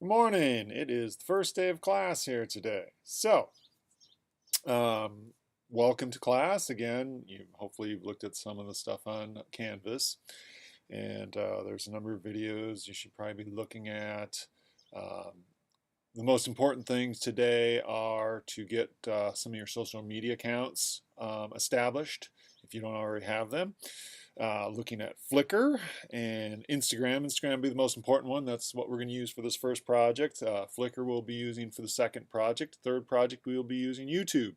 Good morning. It is the first day of class here today. Um, welcome to class again. Hopefully you've looked at some of the stuff on Canvas, and there's a number of videos you should probably be looking at. Um, the most important things today are to get some of your social media accounts established if you don't already have them. Looking at Flickr and Instagram. Instagram will be the most important one. That's what we're going to use for this first project. Flickr we'll be using for the second project. Third project we will be using YouTube.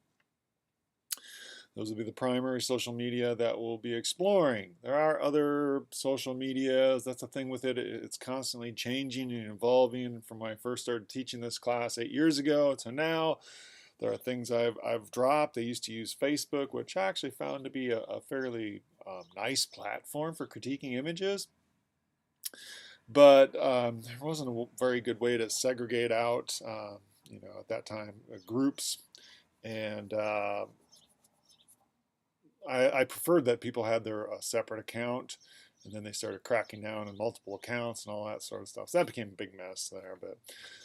Those will be the primary social media that we'll be exploring. There are other social medias. That's the thing with it. It's constantly changing and evolving. From when I first started teaching this class 8 years ago to now, there are things I've dropped. I used to use Facebook, which I actually found to be a fairly nice platform for critiquing images. But there wasn't a very good way to segregate out, at that time, groups. And I preferred that people had their separate account, and then they started cracking down on multiple accounts and all that sort of stuff. So that became a big mess there. But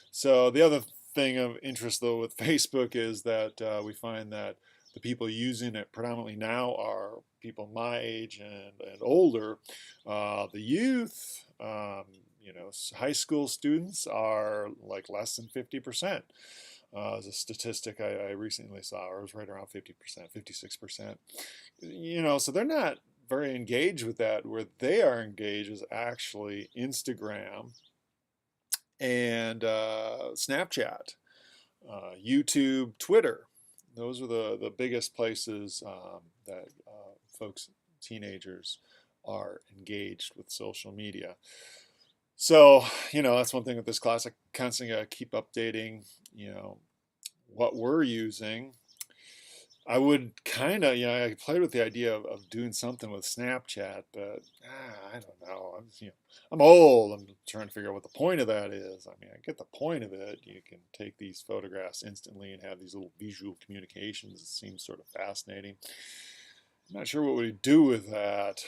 so the other thing of interest though with Facebook is that we find that the people using it predominantly now are people my age and older. The youth, high school students are like less than 50%. As a statistic I recently saw, it was right around 50%, 56%. So they're not very engaged with that. Where they are engaged is actually Instagram and Snapchat, YouTube, Twitter. Those are the biggest places that folks, teenagers, are engaged with social media. So, that's one thing with this class. I constantly got to keep updating, what we're using. I would kind of, I played with the idea of doing something with Snapchat, but I don't know. I'm old. I'm trying to figure out what the point of that is. I mean, I get the point of it. You can take these photographs instantly and have these little visual communications. It seems sort of fascinating. I'm not sure what we do with that.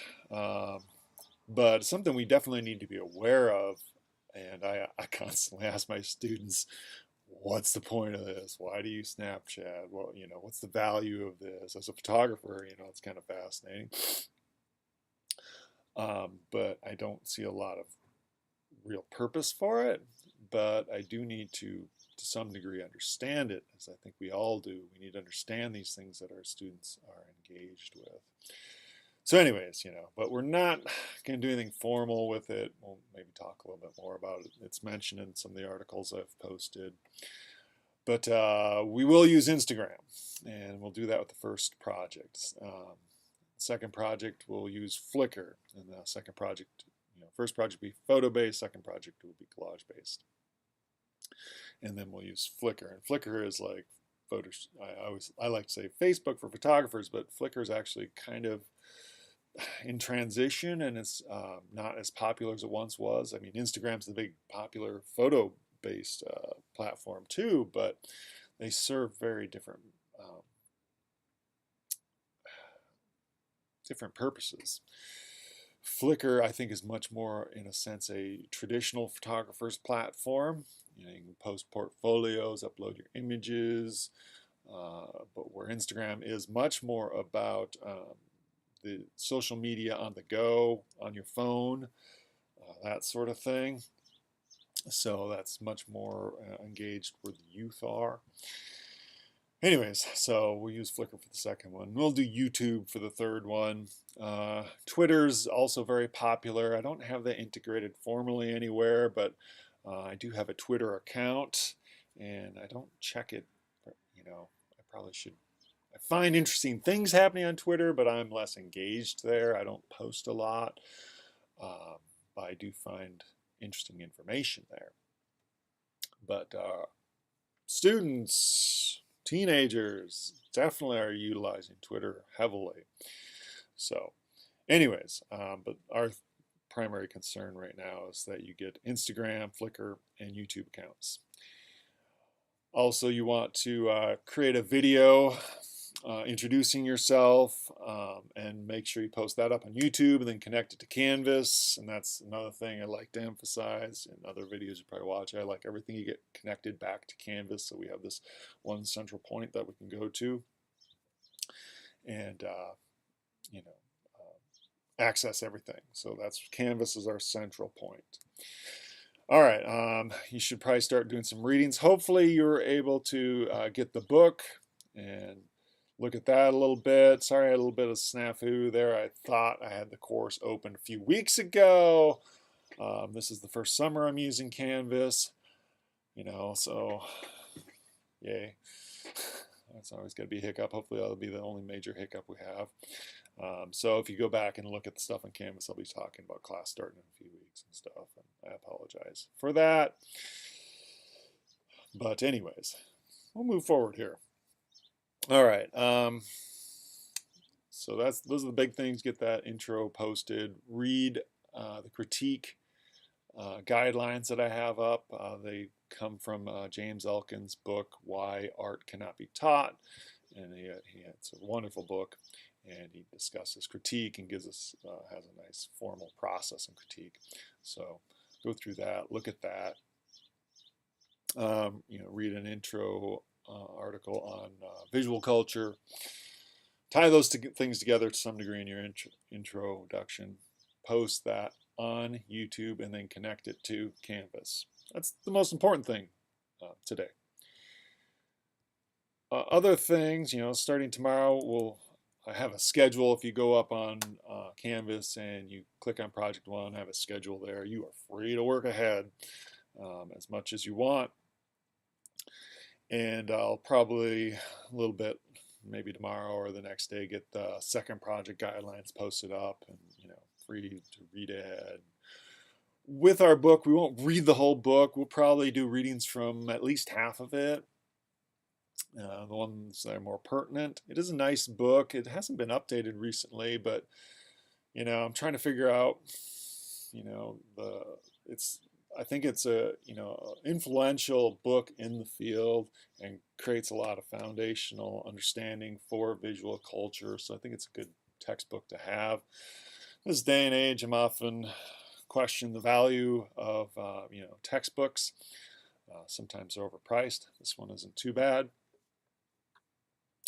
But it's something we definitely need to be aware of. And I constantly ask my students, what's the point of this? Why do you Snapchat? Well, what's the value of this? As a photographer, it's kind of fascinating. But I don't see a lot of real purpose for it. But I do need to some degree, understand it, as I think we all do. We need to understand these things that our students are engaged with. So anyways, but we're not going to do anything formal with it. We'll maybe talk a little bit more about it. It's mentioned in some of the articles I've posted. But we will use Instagram, and we'll do that with the first project. Second project, we'll use Flickr. And the second project, first project will be photo-based, second project will be collage-based. And then we'll use Flickr. And Flickr is like photos. I like to say Facebook for photographers, but Flickr is actually kind of in transition, and it's not as popular as it once was. I mean, Instagram's the big popular photo-based platform too, but they serve very different purposes. Flickr, I think, is much more, in a sense, a traditional photographer's platform. You can post portfolios, upload your images, but where Instagram is much more about the social media on the go, on your phone, that sort of thing. So that's much more engaged where the youth are. Anyways, so we'll use Flickr for the second one. We'll do YouTube for the third one. Twitter's also very popular. I don't have that integrated formally anywhere, but I do have a Twitter account, and I don't check it. I probably should. I find interesting things happening on Twitter, but I'm less engaged there. I don't post a lot, but I do find interesting information there. But students, teenagers definitely are utilizing Twitter heavily. So anyways, but our primary concern right now is that you get Instagram, Flickr, and YouTube accounts. Also, you want to create a video introducing yourself, and make sure you post that up on YouTube and then connect it to Canvas. And that's another thing I like to emphasize in other videos you probably watch. I like everything you get connected back to Canvas, so we have this one central point that we can go to and access everything. So that's Canvas is our central point. All right, you should probably start doing some readings. Hopefully you're able to get the book and look at that a little bit. Sorry, I had a little bit of snafu there. I thought I had the course open a few weeks ago. This is the first summer I'm using Canvas, so yay. That's always going to be a hiccup. Hopefully that'll be the only major hiccup we have. So if you go back and look at the stuff on Canvas, I'll be talking about class starting in a few weeks and stuff, and I apologize for that. But anyways, we'll move forward here. All right, so those are the big things. Get that intro posted. Read the critique guidelines that I have up. They come from James Elkins' book, Why Art Cannot Be Taught, and it's a wonderful book, and he discusses critique and gives us has a nice formal process in critique. So go through that, look at that. Read an intro article on visual culture. Tie those things together to some degree in your introduction. Post that on YouTube and then connect it to Canvas. That's the most important thing today. Other things, starting tomorrow, I have a schedule. If you go up on Canvas and you click on Project One, I have a schedule there. You are free to work ahead as much as you want. And I'll probably a little bit, maybe tomorrow or the next day, get the second project guidelines posted up and free to read ahead. With our book, we won't read the whole book. We'll probably do readings from at least half of it. The ones that are more pertinent. It is a nice book. It hasn't been updated recently, but I'm trying to figure out, I think it's a influential book in the field and creates a lot of foundational understanding for visual culture. So I think it's a good textbook to have. This day and age, I'm often question the value of textbooks. Sometimes they're overpriced. This one isn't too bad,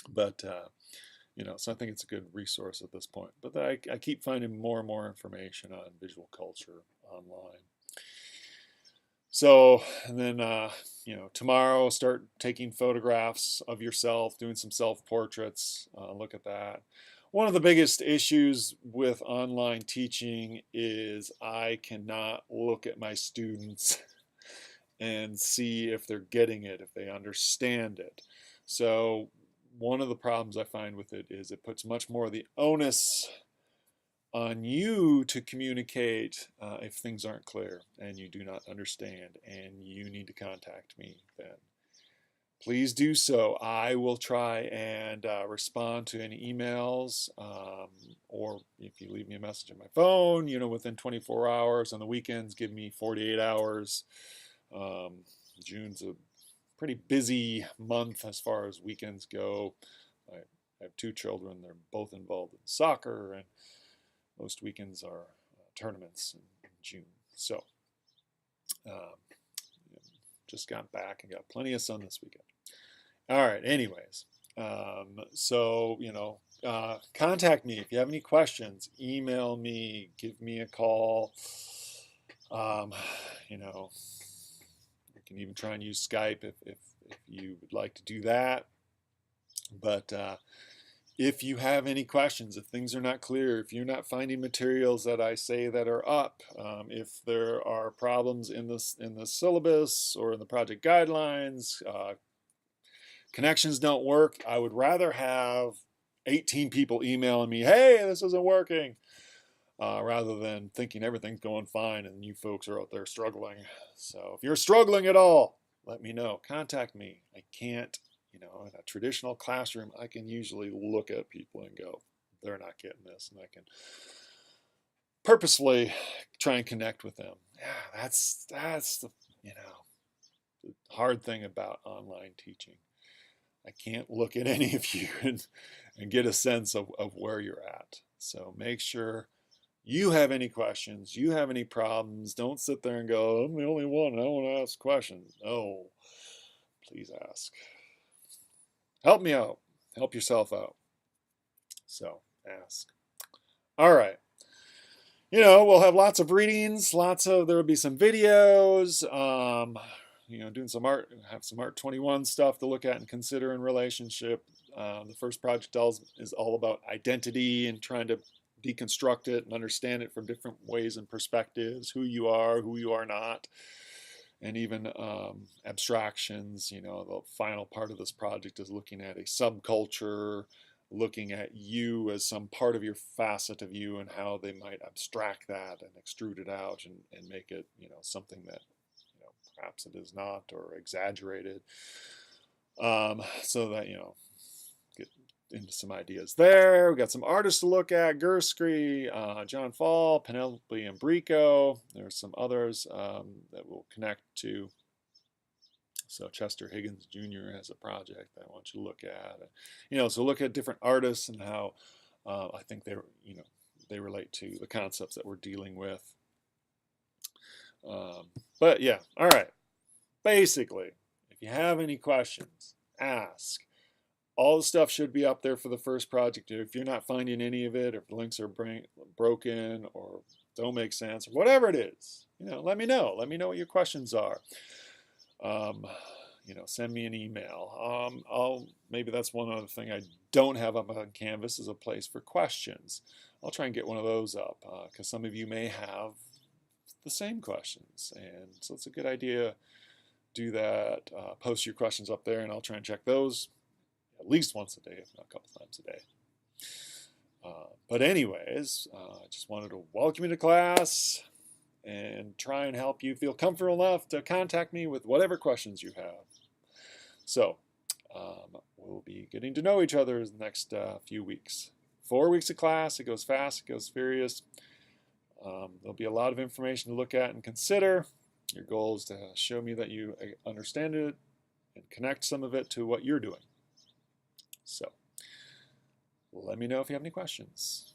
but so I think it's a good resource at this point. But I keep finding more and more information on visual culture online. So, and then tomorrow start taking photographs of yourself, doing some self-portraits. Look at that. One of the biggest issues with online teaching is I cannot look at my students and see if they're getting it, if they understand it. So one of the problems I find with it is it puts much more of the onus on you to communicate if things aren't clear and you do not understand and you need to contact me then. Please do so. I will try and respond to any emails, or if you leave me a message on my phone, within 24 hours. On the weekends, give me 48 hours. June's a pretty busy month as far as weekends go. I have two children. They're both involved in soccer, and most weekends are tournaments in June. So just got back and got plenty of sun this weekend. All right, anyways, so contact me if you have any questions. Email me, give me a call. You can even try and use Skype if you would like to do that. But if you have any questions, if things are not clear, if you're not finding materials that I say that are up, if there are problems in the syllabus or in the project guidelines, connections don't work, I would rather have 18 people emailing me, hey, this isn't working, rather than thinking everything's going fine and you folks are out there struggling. So if you're struggling at all, let me know. Contact me. I can't, in a traditional classroom, I can usually look at people and go, they're not getting this, and I can purposefully try and connect with them. Yeah, that's the hard thing about online teaching. I can't look at any of you and get a sense of where you're at. So make sure you have any questions, you have any problems. Don't sit there and go, I'm the only one, I don't want to ask questions. No, please ask. Help me out. Help yourself out. So ask. All right. We'll have lots of readings, there'll be some videos, doing some art, have some Art 21 stuff to look at and consider in relationship. The first project is all about identity and trying to deconstruct it and understand it from different ways and perspectives, who you are not, and even abstractions. The final part of this project is looking at a subculture, looking at you as some part of your facet of you and how they might abstract that and extrude it out and make it, something that, perhaps it is not, or exaggerated. So that, get into some ideas there. We got some artists to look at: Gursky, John Fall, Penelope Imbrico. There's some others that we'll connect to. So Chester Higgins Jr. has a project that I want you to look at. So look at different artists and how I think they relate to the concepts that we're dealing with. But yeah, all right. Basically, if you have any questions, ask. All the stuff should be up there for the first project. If you're not finding any of it, or if the links are broken or don't make sense, or whatever it is, let me know. Let me know what your questions are. Send me an email. Maybe that's one other thing I don't have up on Canvas is a place for questions. I'll try and get one of those up because some of you may have the same questions, and so it's a good idea. Do that. Post your questions up there, and I'll try and check those at least once a day, if not a couple times a day. But anyways, I just wanted to welcome you to class and try and help you feel comfortable enough to contact me with whatever questions you have. So we'll be getting to know each other in the next few weeks. 4 weeks of class. It goes fast. It goes furious. There'll be a lot of information to look at and consider. Your goal is to show me that you understand it and connect some of it to what you're doing. So let me know if you have any questions.